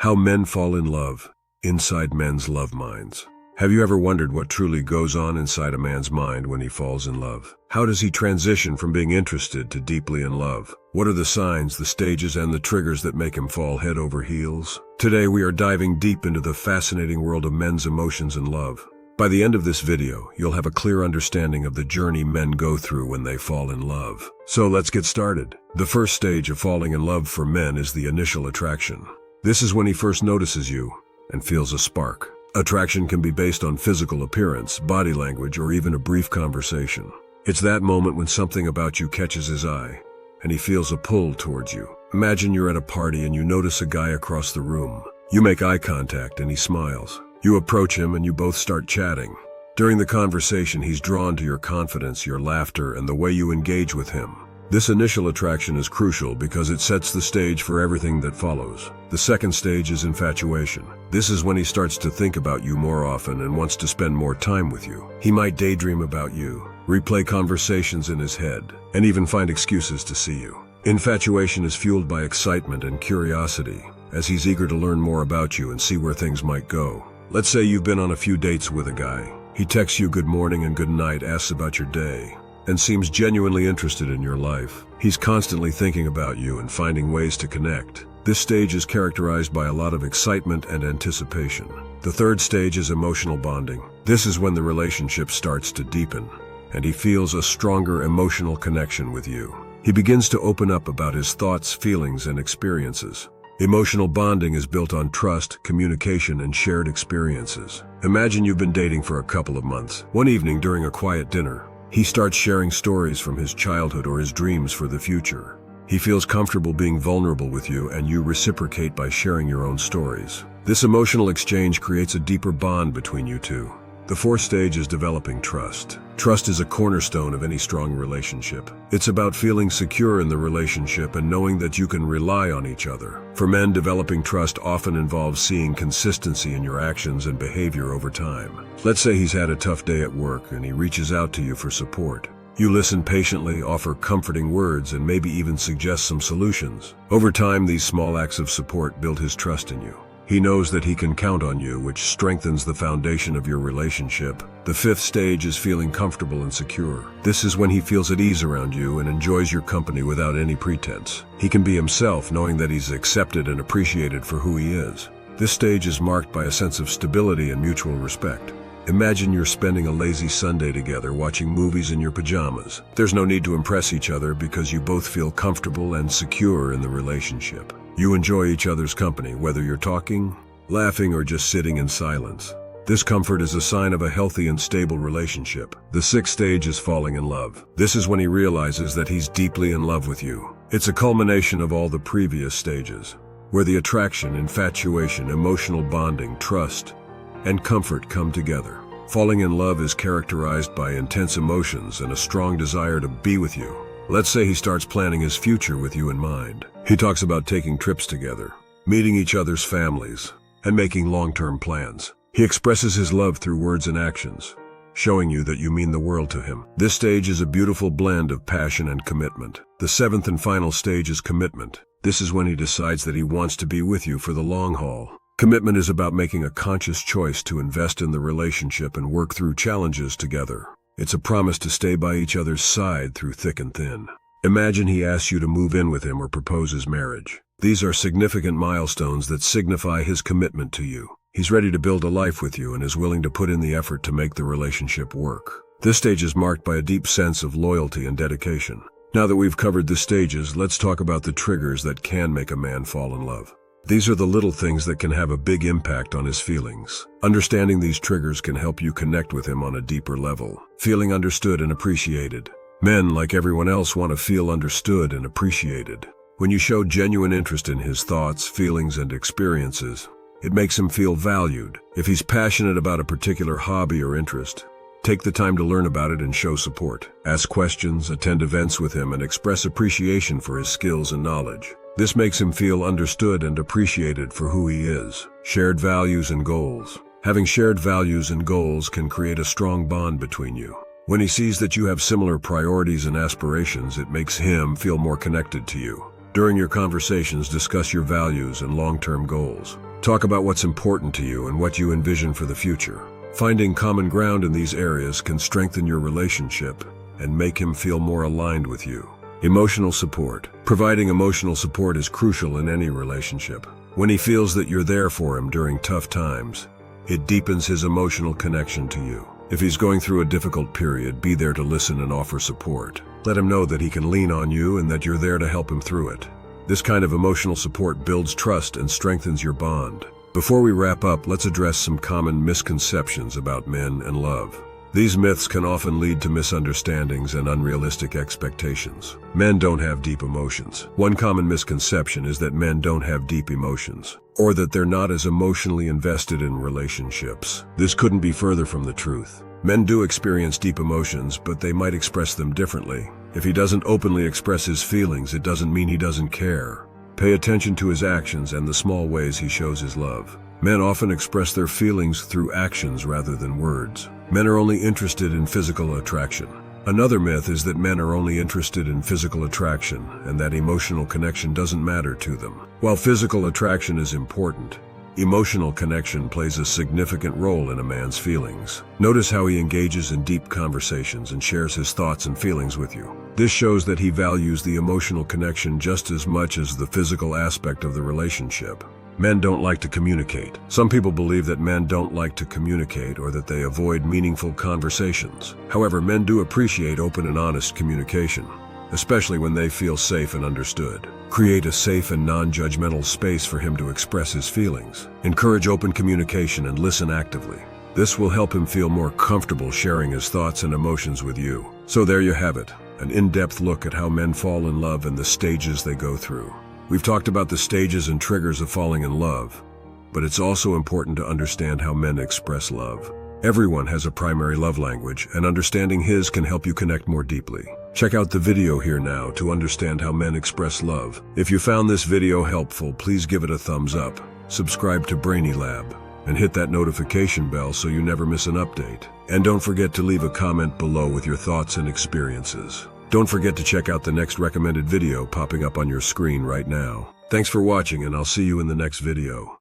How men fall in love, inside men's love minds. Have you ever wondered what truly goes on inside a man's mind when he falls in love? How does he transition from being interested to deeply in love? What are the signs, the stages, and the triggers that make him fall head over heels? Today we are diving deep into the fascinating world of men's emotions and love. By the end of this video, you'll have a clear understanding of the journey men go through when they fall in love. So let's get started. The first stage of falling in love for men is the initial attraction. This is when he first notices you and feels a spark. Attraction can be based on physical appearance, body language, or even a brief conversation. It's that moment when something about you catches his eye, and he feels a pull towards you. Imagine you're at a party and you notice a guy across the room. You make eye contact and he smiles. You approach him and you both start chatting. During the conversation, he's drawn to your confidence, your laughter, and the way you engage with him. This initial attraction is crucial because it sets the stage for everything that follows. The second stage is infatuation. This is when he starts to think about you more often and wants to spend more time with you. He might daydream about you, replay conversations in his head, and even find excuses to see you. Infatuation is fueled by excitement and curiosity, as he's eager to learn more about you and see where things might go. Let's say you've been on a few dates with a guy. He texts you good morning and good night, asks about your day, and seems genuinely interested in your life. He's constantly thinking about you and finding ways to connect. This stage is characterized by a lot of excitement and anticipation. The third stage is emotional bonding. This is when the relationship starts to deepen, and he feels a stronger emotional connection with you. He begins to open up about his thoughts, feelings, and experiences. Emotional bonding is built on trust, communication, and shared experiences. Imagine you've been dating for a couple of months. One evening during a quiet dinner, he starts sharing stories from his childhood or his dreams for the future. He feels comfortable being vulnerable with you, and you reciprocate by sharing your own stories. This emotional exchange creates a deeper bond between you two. The fourth stage is developing trust. Trust is a cornerstone of any strong relationship. It's about feeling secure in the relationship and knowing that you can rely on each other. For men, developing trust often involves seeing consistency in your actions and behavior over time. Let's say he's had a tough day at work and he reaches out to you for support. You listen patiently, offer comforting words, and maybe even suggest some solutions. Over time, these small acts of support build his trust in you. He knows that he can count on you, which strengthens the foundation of your relationship. The fifth stage is feeling comfortable and secure. This is when he feels at ease around you and enjoys your company without any pretense. He can be himself, knowing that he's accepted and appreciated for who he is. This stage is marked by a sense of stability and mutual respect. Imagine you're spending a lazy Sunday together, watching movies in your pajamas. There's no need to impress each other because you both feel comfortable and secure in the relationship. You enjoy each other's company, whether you're talking, laughing, or just sitting in silence. This comfort is a sign of a healthy and stable relationship. The sixth stage is falling in love. This is when he realizes that he's deeply in love with you. It's a culmination of all the previous stages, where the attraction, infatuation, emotional bonding, trust, and comfort come together. Falling in love is characterized by intense emotions and a strong desire to be with you. Let's say he starts planning his future with you in mind. He talks about taking trips together, meeting each other's families, and making long-term plans. He expresses his love through words and actions, showing you that you mean the world to him. This stage is a beautiful blend of passion and commitment. The seventh and final stage is commitment. This is when he decides that he wants to be with you for the long haul. Commitment is about making a conscious choice to invest in the relationship and work through challenges together. It's a promise to stay by each other's side through thick and thin. Imagine he asks you to move in with him or proposes marriage. These are significant milestones that signify his commitment to you. He's ready to build a life with you and is willing to put in the effort to make the relationship work. This stage is marked by a deep sense of loyalty and dedication. Now that we've covered the stages, let's talk about the triggers that can make a man fall in love. These are the little things that can have a big impact on his feelings. Understanding these triggers can help you connect with him on a deeper level. Feeling understood and appreciated. Men, like everyone else, want to feel understood and appreciated. When you show genuine interest in his thoughts, feelings, and experiences, it makes him feel valued. If he's passionate about a particular hobby or interest, take the time to learn about it and show support. Ask questions, attend events with him, and express appreciation for his skills and knowledge. This makes him feel understood and appreciated for who he is. Shared values and goals. Having shared values and goals can create a strong bond between you. When he sees that you have similar priorities and aspirations, it makes him feel more connected to you. During your conversations, discuss your values and long-term goals. Talk about what's important to you and what you envision for the future. Finding common ground in these areas can strengthen your relationship and make him feel more aligned with you. Emotional support. Providing emotional support is crucial in any relationship. When he feels that you're there for him during tough times, it deepens his emotional connection to you. If he's going through a difficult period, be there to listen and offer support. Let him know that he can lean on you and that you're there to help him through it. This kind of emotional support builds trust and strengthens your bond. Before we wrap up, let's address some common misconceptions about men and love. These myths can often lead to misunderstandings and unrealistic expectations. Men don't have deep emotions. One common misconception is that men don't have deep emotions, or that they're not as emotionally invested in relationships. This couldn't be further from the truth. Men do experience deep emotions, but they might express them differently. If he doesn't openly express his feelings, it doesn't mean he doesn't care. Pay attention to his actions and the small ways he shows his love. Men often express their feelings through actions rather than words. Men are only interested in physical attraction. Another myth is that men are only interested in physical attraction and that emotional connection doesn't matter to them. While physical attraction is important, emotional connection plays a significant role in a man's feelings. Notice how he engages in deep conversations and shares his thoughts and feelings with you. This shows that he values the emotional connection just as much as the physical aspect of the relationship. Men don't like to communicate. Some people believe that men don't like to communicate or that they avoid meaningful conversations. However, men do appreciate open and honest communication, especially when they feel safe and understood. Create a safe and non-judgmental space for him to express his feelings. Encourage open communication and listen actively. This will help him feel more comfortable sharing his thoughts and emotions with you. So there you have it, an in-depth look at how men fall in love and the stages they go through. We've talked about the stages and triggers of falling in love, but it's also important to understand how men express love. Everyone has a primary love language, and understanding his can help you connect more deeply. Check out the video here now to understand how men express love. If you found this video helpful, please give it a thumbs up, subscribe to Brainy Lab, and hit that notification bell so you never miss an update. And don't forget to leave a comment below with your thoughts and experiences. Don't forget to check out the next recommended video popping up on your screen right now. Thanks for watching, and I'll see you in the next video.